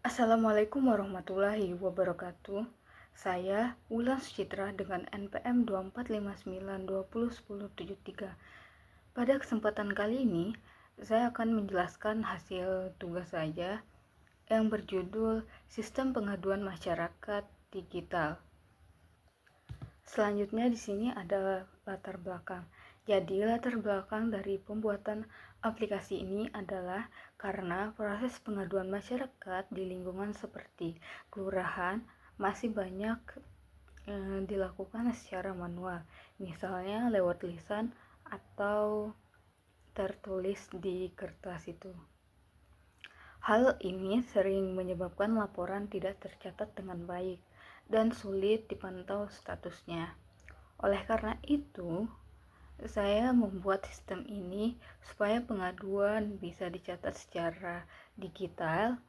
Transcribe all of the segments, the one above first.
Assalamualaikum warahmatullahi wabarakatuh. Saya Wulan Sucitra dengan NPM 2459201073. Pada kesempatan kali ini, saya akan menjelaskan hasil tugas saya yang berjudul Sistem Pengaduan Masyarakat Digital. Selanjutnya di sini ada latar belakang. Jadi latar belakang dari pembuatan aplikasi ini adalah karena proses pengaduan masyarakat di lingkungan seperti kelurahan masih banyak dilakukan secara manual, misalnya lewat lisan atau tertulis di kertas itu. Hal ini sering menyebabkan laporan tidak tercatat dengan baik dan sulit dipantau statusnya. Oleh karena itu, saya membuat sistem ini supaya pengaduan bisa dicatat secara digital,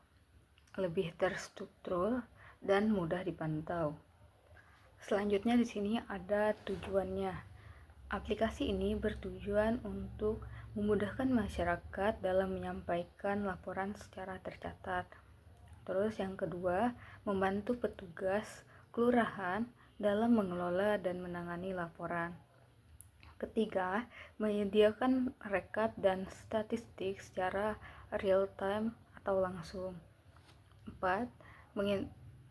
lebih terstruktur, dan mudah dipantau. Selanjutnya di sini ada tujuannya. Aplikasi ini bertujuan untuk memudahkan masyarakat dalam menyampaikan laporan secara tercatat. Terus yang kedua, membantu petugas kelurahan dalam mengelola dan menangani laporan. Ketiga, menyediakan rekap dan statistik secara real time atau langsung. 4.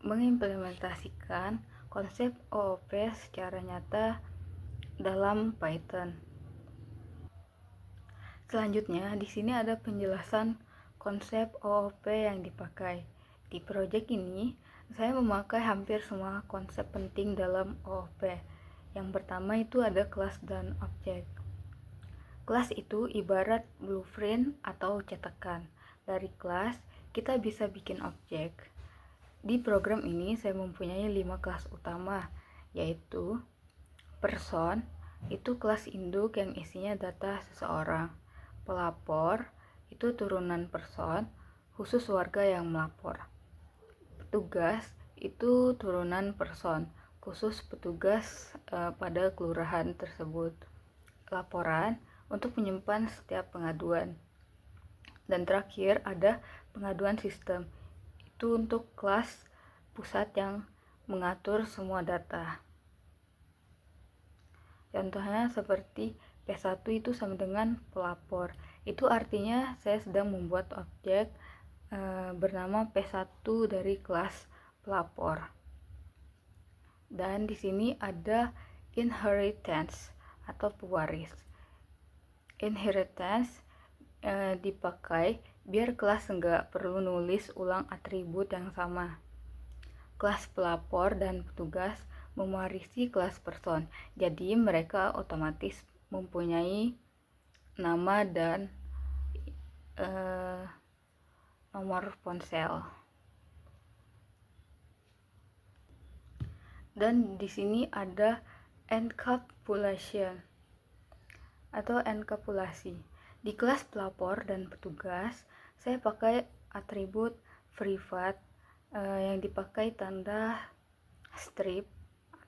Mengimplementasikan konsep OOP secara nyata dalam Python. Selanjutnya, di sini ada penjelasan konsep OOP yang dipakai. Di proyek ini, saya memakai hampir semua konsep penting dalam OOP. Yang pertama itu ada kelas dan objek. Kelas itu ibarat blueprint atau cetakan. Dari kelas, kita bisa bikin objek. Di program ini saya mempunyai 5 kelas utama, yaitu person, itu kelas induk yang isinya data seseorang. Pelapor, itu turunan person, khusus warga yang melapor. Petugas, itu turunan person, khusus petugas pada kelurahan tersebut. Laporan, untuk menyimpan setiap pengaduan. Dan terakhir ada pengaduan sistem, itu untuk kelas pusat yang mengatur semua data. Contohnya seperti P1 itu sama dengan pelapor. Itu artinya saya sedang membuat objek bernama P1 dari kelas pelapor. Dan di sini ada inheritance atau pewaris. Inheritance dipakai biar kelas enggak perlu nulis ulang atribut yang sama. Kelas pelapor dan petugas mewarisi kelas person, jadi mereka otomatis mempunyai nama dan nomor ponsel. Dan di sini ada encapsulation atau enkapsulasi. Di kelas pelapor dan petugas, saya pakai atribut privat yang dipakai tanda strip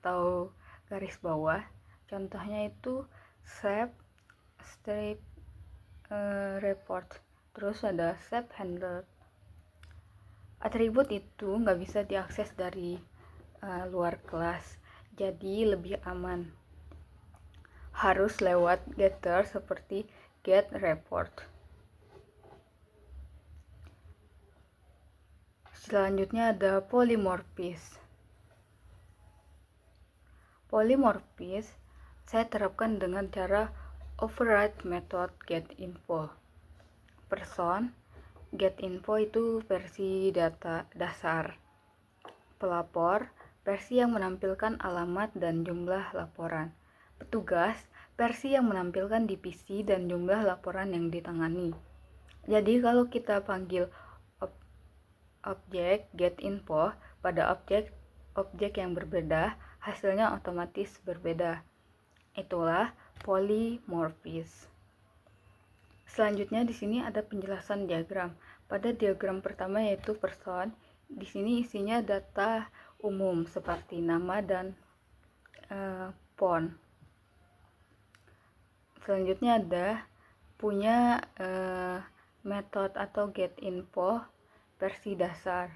atau garis bawah. Contohnya itu save strip report. Terus ada save handle. Atribut itu nggak bisa diakses dari luar kelas, jadi lebih aman. Harus lewat getter seperti get report. Selanjutnya ada polymorphis. Polymorphis saya terapkan dengan cara override method getInfo. Person, getInfo itu versi data dasar. Pelapor, versi yang menampilkan alamat dan jumlah laporan. Petugas, versi yang menampilkan divisi dan jumlah laporan yang ditangani. Jadi kalau kita panggil objek getInfo pada objek yang berbeda, hasilnya otomatis berbeda. Itulah polymorphis. Selanjutnya di sini ada penjelasan diagram. Pada diagram pertama yaitu person, di sini isinya data umum seperti nama dan phone. Selanjutnya ada punya metode atau getInfo versi dasar.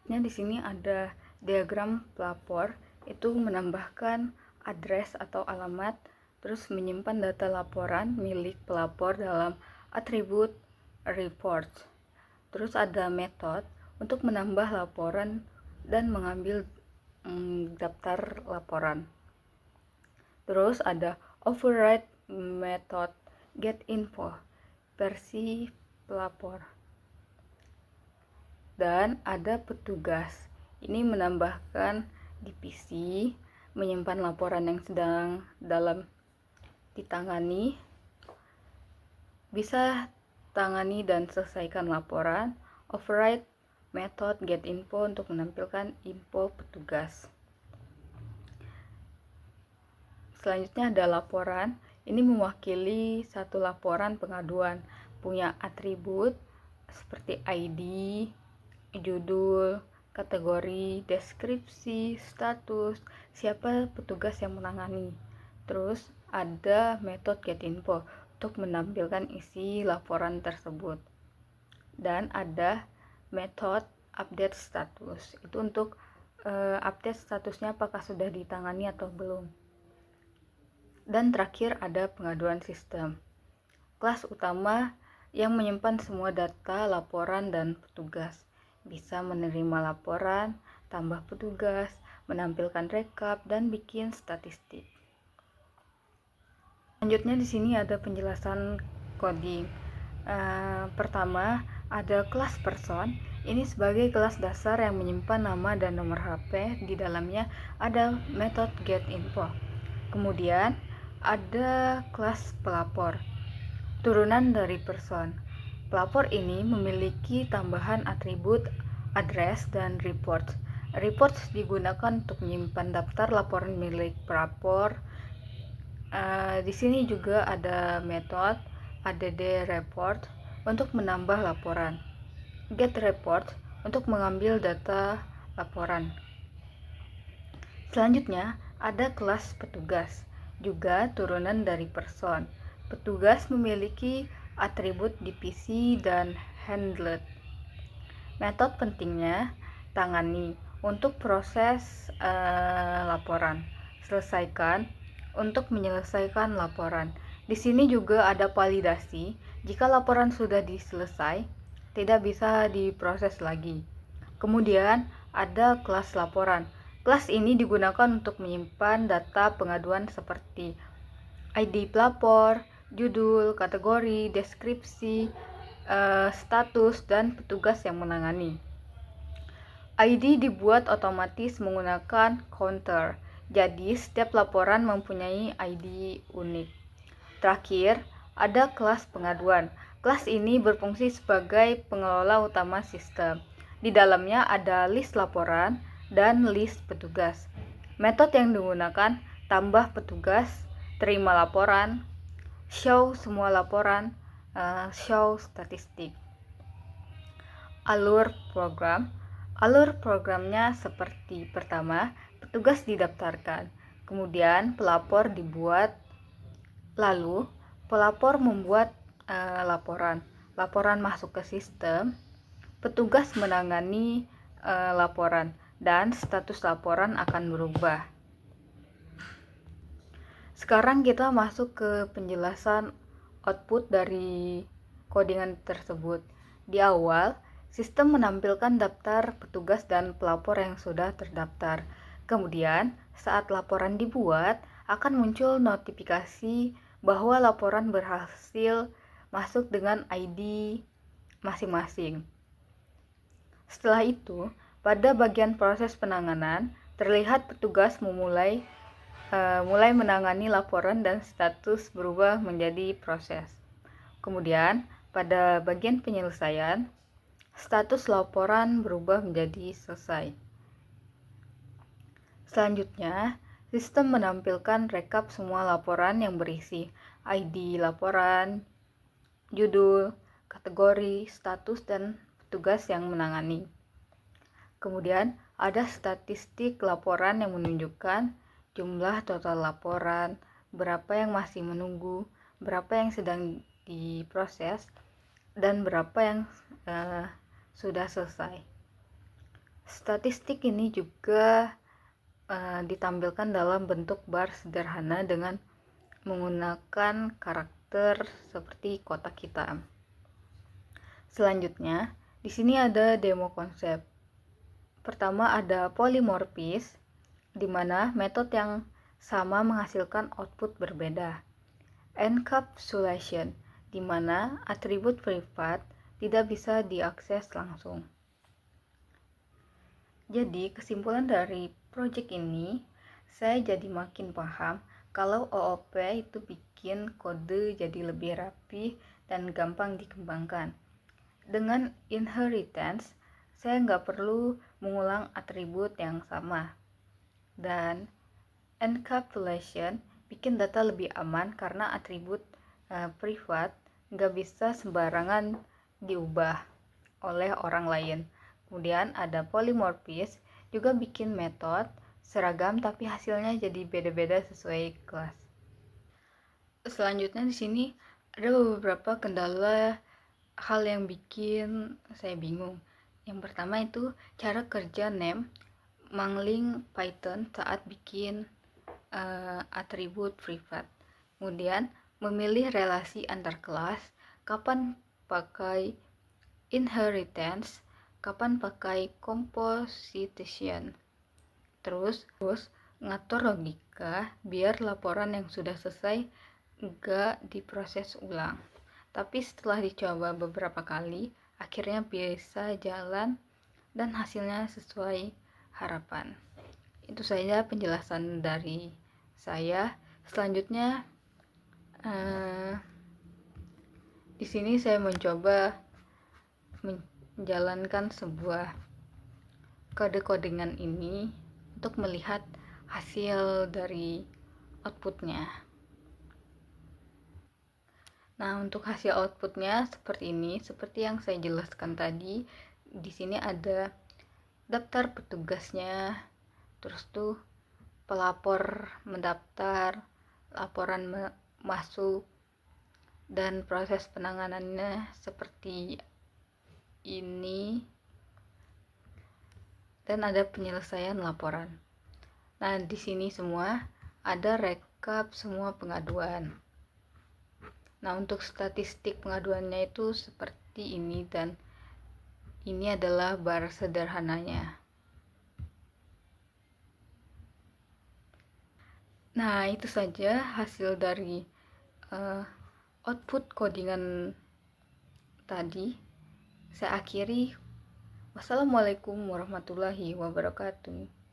Selanjutnya di sini ada diagram pelapor, itu menambahkan address atau alamat, terus menyimpan data laporan milik pelapor dalam atribut report. Terus ada metode untuk menambah laporan dan mengambil daftar laporan. Terus ada override method get info versi pelapor. Dan ada petugas. Ini menambahkan divisi, menyimpan laporan yang sedang dalam ditangani, bisa tangani dan selesaikan laporan. Override method get info untuk menampilkan info petugas. Selanjutnya ada laporan. Ini mewakili satu laporan pengaduan, punya atribut seperti ID, judul, kategori, deskripsi, status, siapa petugas yang menangani. Terus ada metode get info untuk menampilkan isi laporan tersebut. Dan ada metode update status, itu untuk update statusnya apakah sudah ditangani atau belum. Dan terakhir ada pengaduan sistem. Kelas utama yang menyimpan semua data, laporan, dan petugas. Bisa menerima laporan, tambah petugas, menampilkan rekap, dan bikin statistik. Selanjutnya di sini ada penjelasan coding. Pertama, ada kelas person. Ini sebagai kelas dasar yang menyimpan nama dan nomor HP. Di dalamnya ada metode get info. Kemudian ada kelas pelapor, turunan dari person. Pelapor ini memiliki tambahan atribut address dan report. Reports digunakan untuk menyimpan daftar laporan milik pelapor. Di sini juga ada metode add report untuk menambah laporan. Get report untuk mengambil data laporan. Selanjutnya ada kelas petugas, juga turunan dari person. Petugas memiliki atribut divisi dan handlet. Metode pentingnya tangani untuk proses laporan, selesaikan untuk menyelesaikan laporan. Di sini juga ada validasi. Jika laporan sudah diselesai, tidak bisa diproses lagi. Kemudian ada kelas laporan. Kelas ini digunakan untuk menyimpan data pengaduan seperti ID pelapor, judul, kategori, deskripsi, status, dan petugas yang menangani. ID dibuat otomatis menggunakan counter, jadi setiap laporan mempunyai ID unik. Terakhir, ada kelas pengaduan. Kelas ini berfungsi sebagai pengelola utama sistem. Di dalamnya ada list laporan dan list petugas. Metode yang digunakan tambah petugas, terima laporan, show semua laporan, show statistik. Alur program. Alur programnya seperti pertama, petugas didaftarkan, kemudian pelapor dibuat, lalu pelapor membuat laporan. Laporan masuk ke sistem, petugas menangani laporan, dan status laporan akan berubah. Sekarang kita masuk ke penjelasan output dari codingan tersebut. Di awal, sistem menampilkan daftar petugas dan pelapor yang sudah terdaftar. Kemudian, saat laporan dibuat, akan muncul notifikasi bahwa laporan berhasil masuk dengan ID masing-masing. Setelah itu, pada bagian proses penanganan, terlihat petugas mulai menangani laporan dan status berubah menjadi proses. Kemudian, pada bagian penyelesaian, status laporan berubah menjadi selesai. Selanjutnya, sistem menampilkan rekap semua laporan yang berisi ID laporan, judul, kategori, status, dan petugas yang menangani. Kemudian ada statistik laporan yang menunjukkan jumlah total laporan, berapa yang masih menunggu, berapa yang sedang diproses, dan berapa yang sudah selesai. Statistik ini juga ditampilkan dalam bentuk bar sederhana dengan menggunakan karakter seperti kotak hitam. Selanjutnya, di sini ada demo konsep. Pertama ada polymorphis, di mana metode yang sama menghasilkan output berbeda. Encapsulation, di mana atribut privat tidak bisa diakses langsung. Jadi, kesimpulan dari proyek ini, saya jadi makin paham kalau OOP itu bikin kode jadi lebih rapi dan gampang dikembangkan. Dengan inheritance, saya nggak perlu mengulang atribut yang sama. Dan encapsulation bikin data lebih aman karena atribut privat nggak bisa sembarangan diubah oleh orang lain. Kemudian ada polymorphis, juga bikin metode seragam tapi hasilnya jadi beda-beda sesuai kelas. Selanjutnya di sini ada beberapa kendala hal yang bikin saya bingung. Yang pertama itu cara kerja name mangling Python saat bikin atribut privat. Kemudian memilih relasi antar kelas, kapan pakai inheritance, kapan pakai composition. Terus ngatur logika biar laporan yang sudah selesai enggak diproses ulang. Tapi setelah dicoba beberapa kali, akhirnya bisa jalan dan hasilnya sesuai harapan. Itu saja penjelasan dari saya. Selanjutnya di sini saya mencoba menjalankan sebuah kode-kodingan ini untuk melihat hasil dari outputnya. Nah, untuk hasil outputnya seperti ini, seperti yang saya jelaskan tadi. Di sini ada daftar petugasnya, terus tuh pelapor mendaftar, laporan masuk, dan proses penanganannya seperti ini, dan ada penyelesaian laporan. Nah, di sini semua ada rekap semua pengaduan. Nah, untuk statistik pengaduannya itu seperti ini, dan ini adalah bar sederhananya. Nah, itu saja hasil dari output codingan tadi. Saya akhiri. Wassalamualaikum warahmatullahi wabarakatuh.